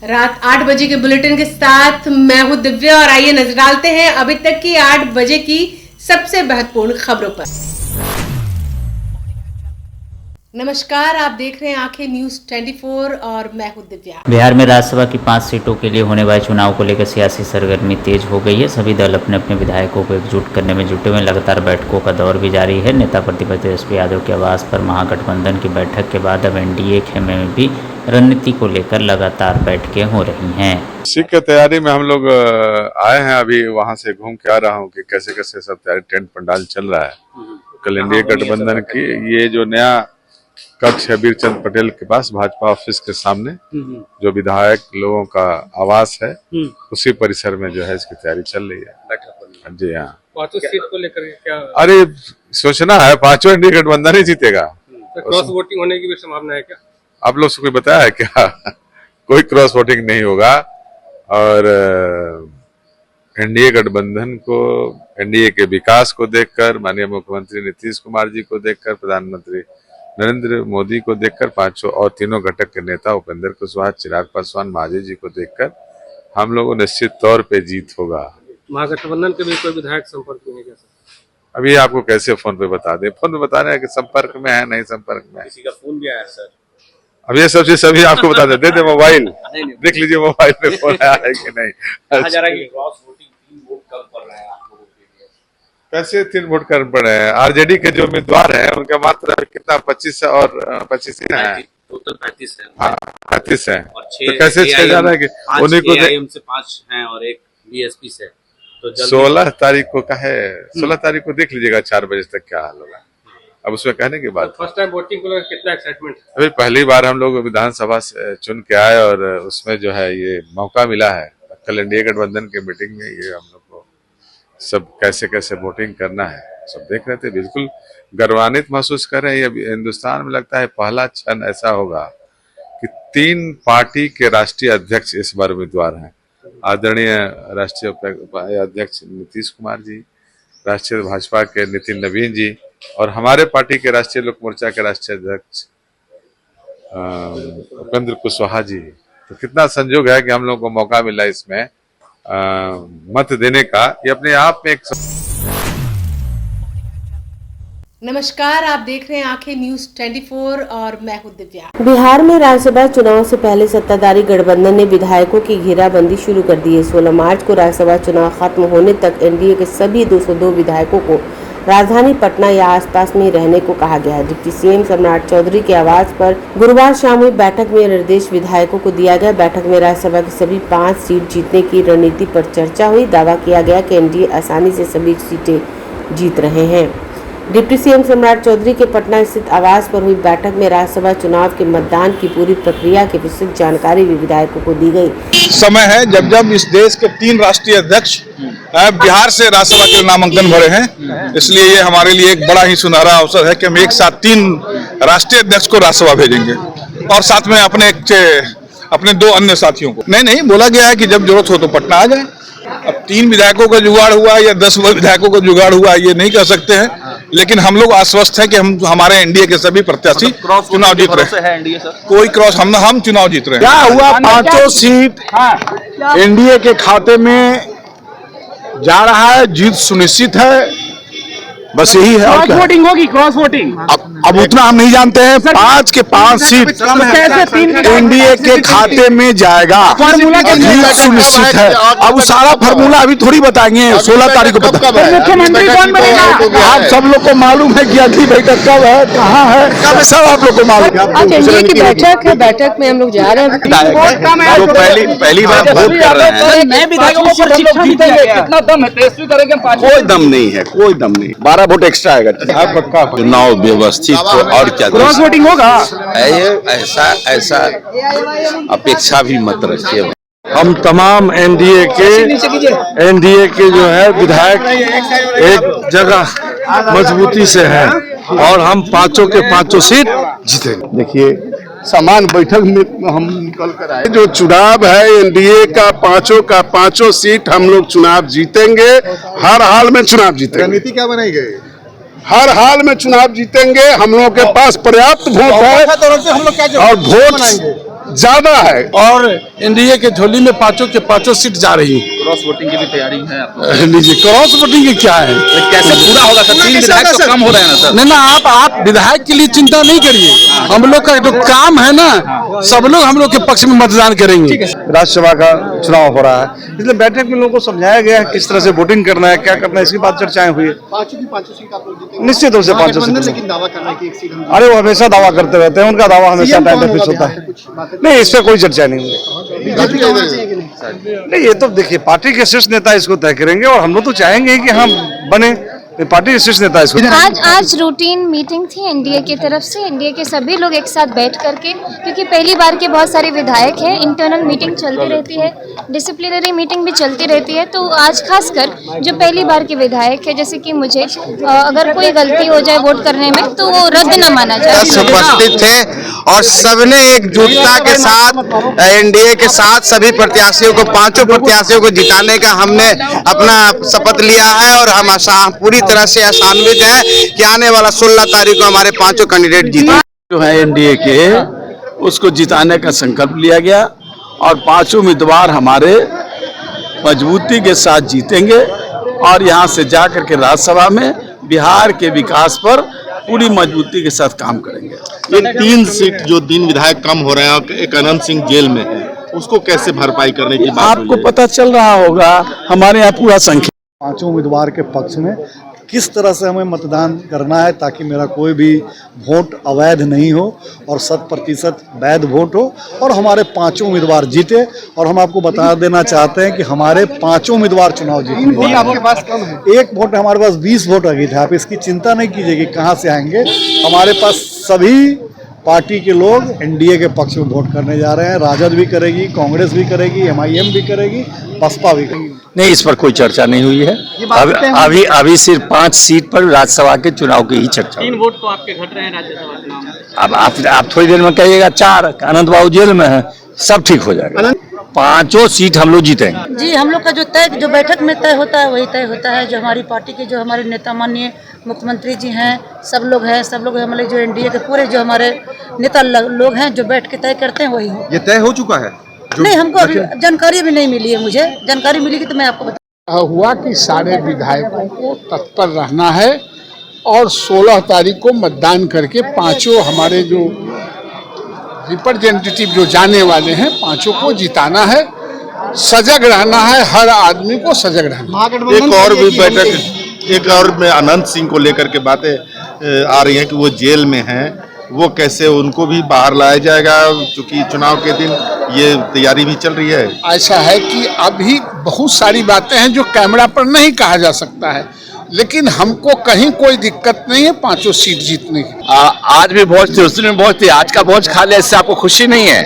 रात 8 बजे के बुलेटिन के साथ मैं हूं दिव्या और आइए नजर डालते हैं अभी तक की 8 बजे की सबसे महत्वपूर्ण खबरों पर। नमस्कार, आप देख रहे हैं आंखें न्यूज 24 और मैं हूं दिव्या। बिहार में राज्यसभा की 5 सीटों के लिए होने वाले चुनाव को लेकर सियासी सरगर्मी तेज हो गई है। सभी दल अपने अपने विधायकों को एकजुट करने में जुटे हुए। लगातार बैठकों का दौर भी जारी है। नेता प्रतिपक्ष तेजस्वी यादव के आवास पर महागठबंधन की बैठक के बाद अब एनडीए खेमे में भी रणनीति को लेकर लगातार बैठकें हो रही हैं। इसी की तैयारी में हम लोग आए हैं। अभी वहां से घूम के आ रहा हूं कि कैसे कैसे सब तैयारी, टेंट पंडाल चल रहा है। कल एनडीए गठबंधन की ये जो नया कक्ष है वीरचंद पटेल के पास भाजपा ऑफिस के सामने, जो विधायक लोगों का आवास है, उसी परिसर में जो है इसकी तैयारी चल रही है। जी हाँ, 5 सीट को लेकर क्या? अरे सोचना है 5 एनडीए गठबंधन ही जीतेगा। क्रॉस वोटिंग होने की भी संभावना है क्या? आप लोग से कोई बताया है क्या? कोई क्रॉस वोटिंग नहीं होगा। और एनडीए गठबंधन को, एनडीए के विकास को देखकर, माननीय मुख्यमंत्री नीतीश कुमार जी को देखकर, प्रधानमंत्री नरेंद्र मोदी को देखकर, पांचों और तीनों घटक के नेता उपेंद्र कुशवाहा, चिराग पासवान, महाजी जी को देखकर हम लोगों निश्चित तौर पे जीत होगा। महागठबंधन के भी कोई विधायक संपर्क में है क्या? अभी आपको कैसे फोन पे बता दें? फोन पे बता रहे हैं कि संपर्क में है, नहीं संपर्क में है। किसी का फोन भी आया सर? अब ये सब चीज सभी आपको बता देते। दे मोबाइल, देख लीजिए मोबाइल में फोन आया है कि नहीं। कहा जा रहा है कि क्रॉस वोटिंग 3 वोट कम पड़ रहा है आप लोगों के लिए। कैसे 3 वोट कम पड़ रहे हैं? आरजेडी के जो उम्मीदवार है उनका मात्र कितना 25 और 25 ही है, टोटल 35 है। हाँ 35 है। तो कैसे 6 जा रहा है कि उन्हीं को से 5 हैं और एक बीएसपी से। तो 16 तारीख को कहे, 16 तारीख को देख लीजिएगा 4 बजे तक क्या हाल होगा। अब उसमें कहने की बात, फर्स्ट टाइम वोटिंग को लेकर कितना एक्साइटमेंट है? अभी पहली बार हम लोग विधानसभा से चुन के आए और उसमें जो है ये मौका मिला है। कल एनडीए गठबंधन की मीटिंग में ये हम लोग को सब कैसे कैसे वोटिंग करना है सब देख रहे थे। बिल्कुल गर्वान्वित महसूस कर रहे हैं। ये हिंदुस्तान में लगता है पहला क्षण ऐसा होगा कि 3 पार्टी के राष्ट्रीय अध्यक्ष इस बार उम्मीदवार हैं। आदरणीय राष्ट्रीय अध्यक्ष नीतीश कुमार जी, राष्ट्रीय भाजपा के नितिन नवीन जी और हमारे पार्टी के राष्ट्रीय लोक मोर्चा के राष्ट्रीय अध्यक्ष उपेंद्र कुशवाहा जी। तो कितना संयोग है कि हम लोगों को मौका मिला इसमें मत देने का। ये अपने आप में एक नमस्कार, आप देख रहे हैं आंखें न्यूज 24 और मैं हूं दिव्या। बिहार में राज्यसभा चुनाव से पहले सत्ताधारी गठबंधन ने विधायकों की घेराबंदी शुरू कर दी है। 16 मार्च को राज्यसभा चुनाव खत्म होने तक एनडीए के सभी 202 विधायकों को राजधानी पटना या आसपास में रहने को कहा गया है। डिप्टी सीएम सम्राट चौधरी के आवास पर गुरुवार शाम हुई बैठक में निर्देश विधायकों को दिया गया। बैठक में राज्यसभा की सभी 5 सीट जीतने की रणनीति पर चर्चा हुई। दावा किया गया कि एनडीए आसानी से सभी सीटें जीत रहे हैं। डिप्टी सीएम सम्राट चौधरी के पटना स्थित आवास पर हुई बैठक में राज्यसभा चुनाव के मतदान की पूरी प्रक्रिया की विस्तृत जानकारी भी विधायकों को दी गई। समय है जब इस देश के 3 राष्ट्रीय अध्यक्ष बिहार से राज्यसभा के नामांकन भरे हैं, इसलिए ये हमारे लिए एक बड़ा ही सुनहरा अवसर है कि हम एक साथ 3 राष्ट्रीय अध्यक्ष को राज्यसभा भेजेंगे और साथ में अपने 2 अन्य साथियों को। नहीं, बोला गया है कि जब जरूरत हो तो पटना आ जाए। अब 3 विधायकों का जुगाड़ हुआ या 10 विधायकों का जुगाड़ हुआ ये नहीं कह सकते हैं, लेकिन हम लोग आश्वस्त हैं कि हमारे एनडीए के सभी प्रत्याशी चुनाव जीत रहे हैं। कोई क्रॉस हम चुनाव जीत रहे हैं। क्या हुआ? 5 सीट एनडीए के खाते में जा रहा है, जीत सुनिश्चित है, बस यही है। क्रॉस वोटिंग होगी, क्रॉस वोटिंग। अब उतना हम नहीं जानते हैं। 5 के 5 सीट एनडीए के खाते में जाएगा, जीत सुनिश्चित है। अब सारा फार्मूला अभी थोड़ी बताएंगे, 16 तारीख को पता। मुख्यमंत्री कौन बनेगा? आप सब लोग को मालूम है कि अगली बैठक कब है, कहाँ है, सब आप लोग को मालूम है। आज एनडीए की बैठक है, बैठक में हम लोग जा रहे हैं। तो पहली बार वोट कर रहे हैं। नए विधायकों को प्रशिक्षण जीतेंगे, कितना दम है? तेजस्वी करेंगे 5। कोई दम नहीं है, कोई दम नहीं। 12 वोट एक्स्ट्रा आएगा। पक्का चुनाव व्यवस्थित हो और क्या क्रॉस वोटिंग होगा? ऐसा अपेक्षा भी मत रखिए। हम तमाम एनडीए के जो है विधायक एक जगह मजबूती से हैं और हम 5 के 5 सीट जीतेंगे। देखिए समान बैठक में हम निकल कर आए। जो चुनाव है एनडीए का 5 सीट हम लोग चुनाव जीतेंगे, हर हाल में चुनाव जीतेंगे। रणनीति क्या बनाई गई? हर हाल में चुनाव जीतेंगे। हम लोग के पास पर्याप्त वोट है और ज्यादा है और एनडीए के झोली में पांचों के पांचों सीट जा रही है। क्रॉस वोटिंग की भी तैयारी है आप लीजिए, क्रॉस वोटिंग की क्या है? कैसे पूरा होगा सर? 3 विधायक तो कम हो रहे हैं ना सर। नहीं ना, आप विधायक के लिए चिंता नहीं करिए, हम लोग का जो काम है ना, सब लोग हम लोग के पक्ष में मतदान करेंगे। राज्यसभा का चुनाव हो रहा है, इसलिए बैठक में लोगों को समझाया गया है किस तरह से वोटिंग करना है, क्या करना है, इसकी बात चर्चाएं हुई है। निश्चित रूप से 500 सीट, अरे वो हमेशा दावा करते रहते हैं, उनका दावा हमेशा टाइम पे फिक्स होता है। नहीं, इस पर कोई चर्चा नहीं हुई। नहीं, ये तो देखिए पार्टी के शीर्ष नेता इसको तय करेंगे और हम लोग तो चाहेंगे कि हम बने, पार्टी के शीर्ष नेता इसको। आज रूटीन मीटिंग थी एनडीए की तरफ से, एनडीए के सभी लोग एक साथ बैठ करके, क्योंकि पहली बार के बहुत सारे विधायक हैं, इंटरनल मीटिंग चलती रहती है, डिसिप्लिनरी मीटिंग भी चलती रहती है, तो आज खासकर जो पहली बार के विधायक है, जैसे कि मुझे अगर कोई गलती हो जाए वोट करने में तो वो रद्द न माना जाए। उपस्थित थे और सबने एकजुटता के साथ एनडीए के साथ सभी प्रत्याशियों को, 5 प्रत्याशियों को जिताने का हमने अपना शपथ लिया है और हम पूरी तरह से आशान्वित है कि आने वाला 16 तारीख को हमारे 5 कैंडिडेट जीते। जो है एनडीए के, उसको जिताने का संकल्प लिया गया और 5 उम्मीदवार हमारे मजबूती के साथ जीतेंगे और यहाँ से जाकर के राज्यसभा में बिहार के विकास पर पूरी मजबूती के साथ काम करेंगे। ये 3 सीट जो 3 विधायक कम हो रहे हैं, एक अनंत सिंह जेल में है, उसको कैसे भरपाई करने की बात आपको पता चल रहा होगा, हमारे यहाँ पूरा संख्या 5 उम्मीदवार के पक्ष में किस तरह से हमें मतदान करना है ताकि मेरा कोई भी वोट अवैध नहीं हो और 100% वैध वोट हो और हमारे 5 उम्मीदवार जीते। और हम आपको बता देना चाहते हैं कि हमारे 5 उम्मीदवार चुनाव जीते। आपके पास कम है? 1 वोट, हमारे पास 20 वोट आ गई थे। आप इसकी चिंता नहीं कीजिए कि कहाँ से आएंगे, हमारे पास सभी पार्टी के लोग एनडीए के पक्ष में वोट करने जा रहे हैं। राजद भी करेगी, कांग्रेस भी करेगी, एमआईएम भी करेगी, बसपा भी करेगी। नहीं, इस पर कोई चर्चा नहीं हुई है। अभी सिर्फ 5 सीट पर राज्यसभा के चुनाव की ही चर्चा। 3 वोट तो आपके घट रहे हैं राज्यसभा चुनाव में। अब आप थोड़ी देर में कहिएगा 4, अनंत बाबू जेल में है, सब ठीक हो जाएगा। 5 सीट हम लोग जीतेंगे। जी, हम लोग का जो बैठक में तय होता है वही तय होता है। जो हमारी पार्टी के जो हमारे नेता माननीय मुख्यमंत्री जी हैं, सब लोग हमारे जो एनडीए के पूरे जो हमारे नेता लोग हैं जो बैठ के तय करते हैं वही हो। ये तय हो चुका है? नहीं, हमको जानकारी भी नहीं मिली है। मुझे जानकारी मिलेगी तो मैं आपको बता। हुआ कि सारे विधायकों को तत्पर रहना है और 16 तारीख को मतदान करके 5 हमारे जो रिप्रेजेंटेटिव जो जाने वाले हैं 5 को जिताना है। सजग रहना है, हर आदमी को सजग रहना। एक और भी बैठक, एक और में अनंत सिंह को लेकर के बातें आ रही हैं कि वो जेल में हैं, वो कैसे उनको भी बाहर लाया जाएगा, क्योंकि चुनाव के दिन ये तैयारी भी चल रही है। ऐसा है कि अभी बहुत सारी बातें हैं जो कैमरा पर नहीं कहा जा सकता है, लेकिन हमको कहीं कोई दिक्कत नहीं है 5 सीट जीतने की। आज भी भोज थी, उस दिन भोज थी, आज का भोज खा लिया, इससे आपको खुशी नहीं है?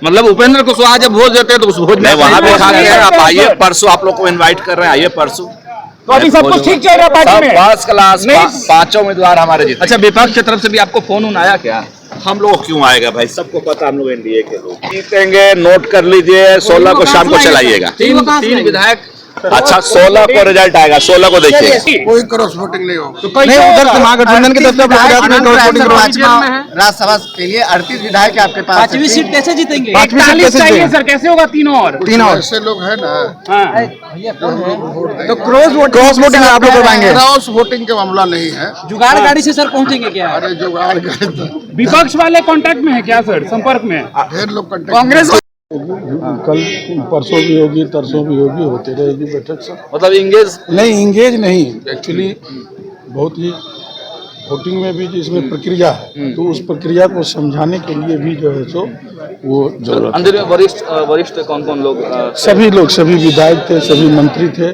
मतलब उपेंद्र कुशवाहा जब भोज देते हैं तो उस भोज में वहाँ भी खा लिया। आप आइए, परसों आप लोग को इनवाइट कर रहे हैं, आइए परसों। तो अभी सब कुछ ठीक चल रहा है पार्टी में? फर्स्ट क्लास, 5 उम्मीदवार हमारे जीते। अच्छा, विपक्ष की तरफ से भी आपको फोन आया क्या? हम लोग क्यों आएगा भाई, सबको पता हम लोग एनडीए के लोग जीतेंगे। नोट कर लीजिए, 16 को शाम को चलाइएगा। 3 विधायक। अच्छा, 16 को रिजल्ट आएगा, 16 को देखिए। कोई क्रॉस वोटिंग नहीं होगा। नहीं, उधर से महागठबंधन की तरफ से राज्यसभा के लिए 38 विधायक आपके पास। 5वीं सीट कैसे जीतेंगे? 41 चाहिए सर, कैसे होगा? 3 और ऐसे लोग हैं ना, तो क्रॉस वोटिंग आप लोग करवाएंगे? क्रॉस वोटिंग का मामला नहीं है। जुगाड़ गाड़ी से सर पहुंचेंगे क्या? अरे जुगाड़ गाड़ी, विपक्ष वाले कांटेक्ट में है क्या सर, संपर्क में? ढेर लोग कांग्रेस कल परसों भी होगी, तरसों भी होगी, होती रहेगी बैठक सब। मतलब इंगेज नहीं, एक्चुअली बहुत ही वोटिंग में भी जिसमें प्रक्रिया है, तो उस प्रक्रिया को समझाने के लिए भी जो है सो वो जरूरत। अंदर में वरिष्ठ कौन लोग? सभी लोग, सभी विधायक थे, सभी मंत्री थे,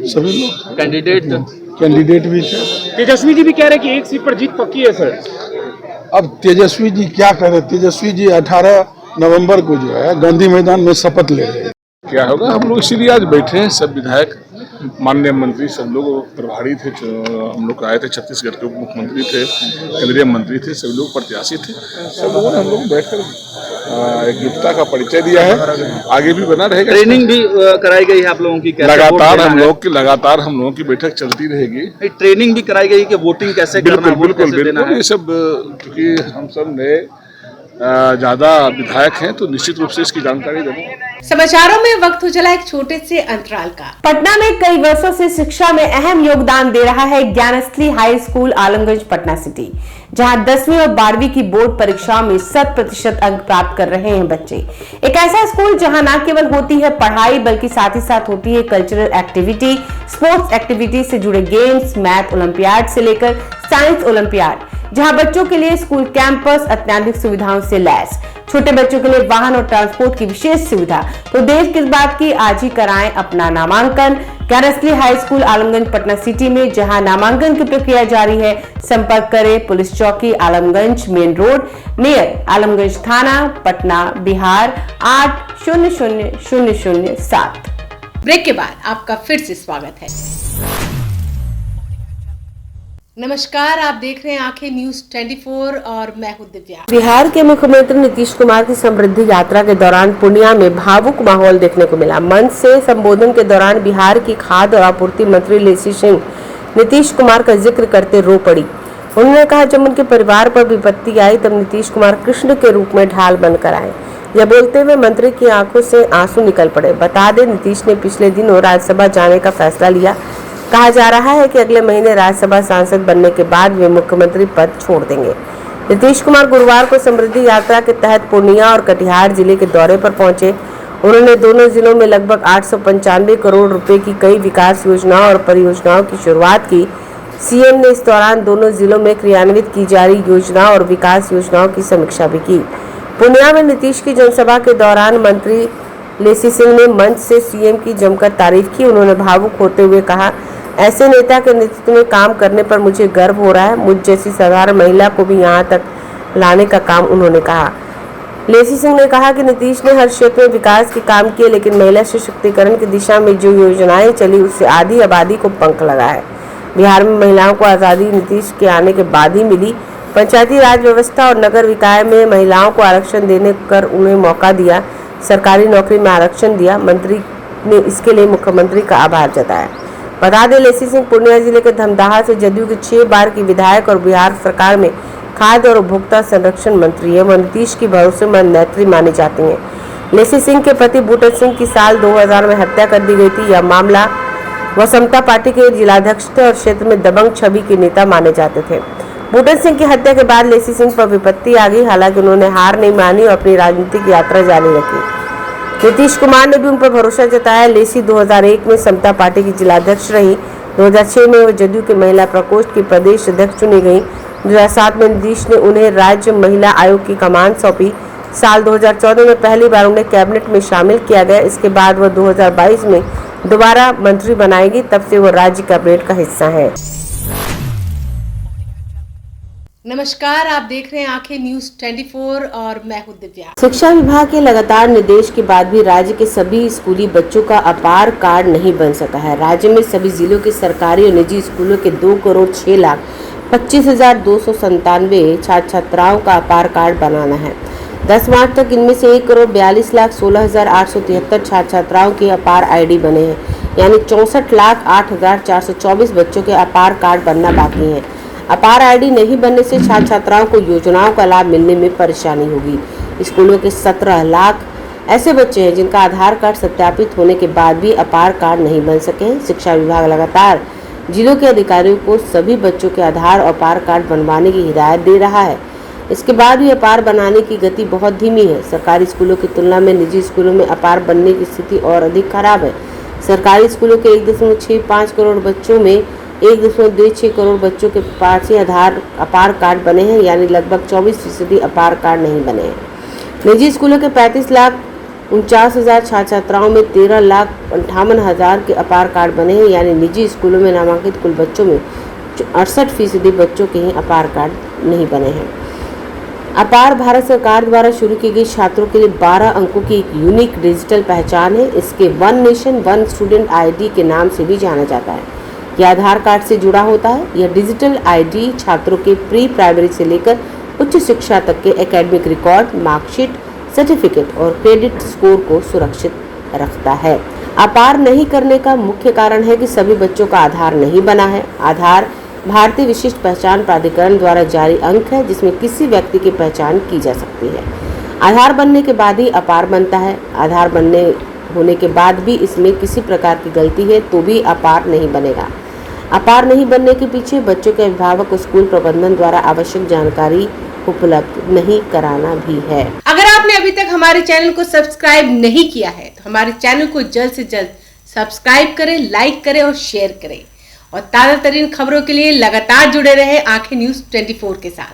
सभी लोग। कैंडिडेट भी थे। तेजस्वी जी भी कह रहे कि 1 सीट पर जीत पक्की है सर। अब तेजस्वी जी क्या करें? तेजस्वी जी 18 नवंबर को जो है गांधी मैदान में शपथ ले रहे हैं। क्या होगा, हम लोग इसीलिए आज बैठे हैं। सब विधायक, माननीय मंत्री, सब लोग प्रभारी थे, हम लोग आए थे, छत्तीसगढ़ के उप मुख्यमंत्री थे, केंद्रीय मंत्री थे, सभी लोग प्रत्याशी थे। सब लोगों ने हम लोग बैठकर एकजुटता का परिचय दिया है। आगे भी बना रहेगा। ट्रेनिंग भी कराई गई है आप लोगों की? लगातार हम लोगों की बैठक चलती रहेगी। ट्रेनिंग भी कराई गई कि वोटिंग कैसे करना है, बिल्कुल। ये सब क्योंकि हम सब नए ज़्यादा विधायक हैं तो निश्चित रूप से इसकी जानकारी देंगे। समाचारों में वक्त हो चला एक छोटे से अंतराल का। पटना में कई वर्षों से शिक्षा में अहम योगदान दे रहा है Gyansthali high school Alamganj Patna city, जहां 10वीं और 12वीं की बोर्ड परीक्षाओं में 100% अंक प्राप्त कर रहे हैं बच्चे। एक ऐसा स्कूल जहां न केवल होती है पढ़ाई बल्कि साथ ही साथ होती है कल्चरल एक्टिविटी, स्पोर्ट्स एक्टिविटी से जुड़े गेम्स, मैथ ओलंपियाड से लेकर साइंस ओलंपियाड, जहां बच्चों के लिए स्कूल कैंपस अत्याधुनिक सुविधाओं से लैस, छोटे बच्चों के लिए वाहन और ट्रांसपोर्ट की विशेष सुविधा। तो देर किस बात की, आज ही कराएं अपना नामांकन Gyansthali high school Alamganj Patna city में, जहां नामांकन की प्रक्रिया जारी है। संपर्क करें पुलिस चौकी Alamganj main road near Alamganj थाना पटना बिहार 800007। ब्रेक के बाद आपका फिर से स्वागत है। नमस्कार, आप देख रहे हैं आंखें न्यूज 24 और मैं हूं दिव्या। बिहार के मुख्यमंत्री नीतीश कुमार की समृद्धि यात्रा के दौरान पूर्णिया में भावुक माहौल देखने को मिला। मंच से संबोधन के दौरान बिहार की खाद्य और आपूर्ति मंत्री लेसी सिंह नीतीश कुमार का जिक्र करते रो पड़ी। उन्होंने कहा, जब उनके परिवार पर विपत्ति आई तब नीतीश कुमार कृष्ण के रूप में ढाल बनकर आए। यह बोलते हुए मंत्री की आंखों से आंसू निकल पड़े। बता दें, नीतीश ने पिछले दिनों राज्यसभा जाने का फैसला लिया। कहा जा रहा है कि अगले महीने राज्यसभा सांसद बनने के बाद वे मुख्यमंत्री पद छोड़ देंगे। नीतीश कुमार गुरुवार को समृद्धि यात्रा के तहत पूर्णिया और कटिहार जिले के दौरे पर पहुंचे। उन्होंने दोनों जिलों में लगभग 895 करोड़ रुपए की कई विकास योजनाओं और परियोजनाओं की शुरुआत की। सीएम ने इस दौरान दोनों जिलों में क्रियान्वित की जा रही योजनाओं और विकास योजनाओं की समीक्षा भी की। पूर्णिया में नीतीश की जनसभा के दौरान मंत्री लेसी सिंह ने मंच से सीएम की जमकर तारीफ की। उन्होंने भावुक होते हुए कहा, ऐसे नेता के नेतृत्व में काम करने पर मुझे गर्व हो रहा है। मुझ जैसी साधारण महिला को भी यहाँ तक लाने का काम उन्होंने कहा। लेसी सिंह ने कहा कि नीतीश ने हर क्षेत्र में विकास के काम किए, लेकिन महिला सशक्तिकरण की दिशा में जो योजनाएं चली उससे आधी आबादी को पंख लगा है। बिहार में महिलाओं को आज़ादी नीतीश के आने के बाद ही मिली। पंचायती राज व्यवस्था और नगर निकाय में महिलाओं को आरक्षण देने कर उन्हें मौका दिया। सरकारी नौकरी में आरक्षण दिया। मंत्री ने इसके लिए मुख्यमंत्री का आभार जताया। बता दें, लेसी सिंह पूर्णिया जिले के धमदाहा से जदयू के 6 बार की विधायक और बिहार सरकार में खाद्य और उपभोक्ता संरक्षण मंत्री है। वह नीतीश की भरोसेमंद नेत्री मानी जाती हैं। लेसी सिंह के पति बूटन सिंह की साल 2000 में हत्या कर दी गई थी। यह मामला वह समता पार्टी के जिलाध्यक्ष थे और क्षेत्र में दबंग छवि के नेता माने जाते थे। बूटन सिंह की हत्या के बाद लेसी सिंह पर विपत्ति आ गई। हालांकि उन्होंने हार नहीं मानी और अपनी राजनीतिक यात्रा जारी रखी। नीतीश कुमार ने भी उन पर भरोसा जताया। लेसी 2001 में समता पार्टी की जिलाध्यक्ष रही। 2006 में वो जदयू के महिला प्रकोष्ठ की प्रदेश अध्यक्ष चुनी गई। 2007 में नीतीश ने उन्हें राज्य महिला आयोग की कमान सौंपी। साल 2014 में पहली बार उन्हें कैबिनेट में शामिल किया गया। इसके बाद वह 2022 में दोबारा मंत्री बनाएगी। तब से वो राज्य कैबिनेट का हिस्सा है। नमस्कार, आप देख रहे हैं आंखें न्यूज 24 और मैं हूं दिव्या। शिक्षा विभाग के लगातार निर्देश के बाद भी राज्य के सभी स्कूली बच्चों का अपार कार्ड नहीं बन सका है। राज्य में सभी जिलों के सरकारी और निजी स्कूलों के 2,06,25,297 छात्र छात्राओं का अपार कार्ड बनाना है। 10 मार्च तक इनमें से 1,42,16,873 छात्र छात्राओं के अपार आईडी बने हैं, यानी 64,08,424 बच्चों के अपार कार्ड बनना बाकी है। अपार आईडी नहीं बनने से छात्र छात्राओं को योजनाओं का लाभ मिलने में परेशानी होगी। स्कूलों के 17 लाख ऐसे बच्चे हैं जिनका आधार कार्ड सत्यापित होने के बाद भी अपार कार्ड नहीं बन सके हैं। शिक्षा विभाग लगातार जिलों के अधिकारियों को सभी बच्चों के आधार और अपार कार्ड बनवाने की हिदायत दे रहा है। इसके बाद भी अपार बनाने की गति बहुत धीमी है। सरकारी स्कूलों की तुलना में निजी स्कूलों में अपार बनने की स्थिति और अधिक खराब है। सरकारी स्कूलों के 1.65 करोड़ बच्चों में 1.26 करोड़ बच्चों के पास ही अपार कार्ड बने हैं, यानी लगभग 24% अपार कार्ड नहीं बने हैं। निजी स्कूलों के 35,49,000 छात्र छात्राओं में 13,58,000 के अपार कार्ड बने हैं, यानी निजी स्कूलों में नामांकित कुल बच्चों में 68% बच्चों के ही अपार कार्ड नहीं बने हैं। अपार भारत सरकार द्वारा शुरू की गई छात्रों के लिए 12 अंकों की एक यूनिक डिजिटल पहचान है। इसके one nation one student ID के नाम से भी जाना जाता है। यह आधार कार्ड से जुड़ा होता है। यह डिजिटल आईडी छात्रों के प्री प्राइमरी से लेकर उच्च शिक्षा तक के एकेडमिक रिकॉर्ड, मार्कशीट, सर्टिफिकेट और क्रेडिट स्कोर को सुरक्षित रखता है। अपार नहीं करने का मुख्य कारण है कि सभी बच्चों का आधार नहीं बना है। आधार भारतीय विशिष्ट पहचान प्राधिकरण द्वारा जारी अंक है, जिसमें किसी व्यक्ति की पहचान की जा सकती है। आधार बनने के बाद ही अपार बनता है। आधार बनने होने के बाद भी इसमें किसी प्रकार की गलती है तो भी अपार नहीं बनेगा। अपार नहीं बनने के पीछे बच्चों के अभिभावक को स्कूल प्रबंधन द्वारा आवश्यक जानकारी उपलब्ध नहीं कराना भी है। अगर आपने अभी तक हमारे चैनल को सब्सक्राइब नहीं किया है तो हमारे चैनल को जल्द से जल्द सब्सक्राइब करें, लाइक करें और शेयर करें। और ताज़ा तरीन खबरों के लिए लगातार जुड़े रहे आंखें न्यूज़ 24 के साथ।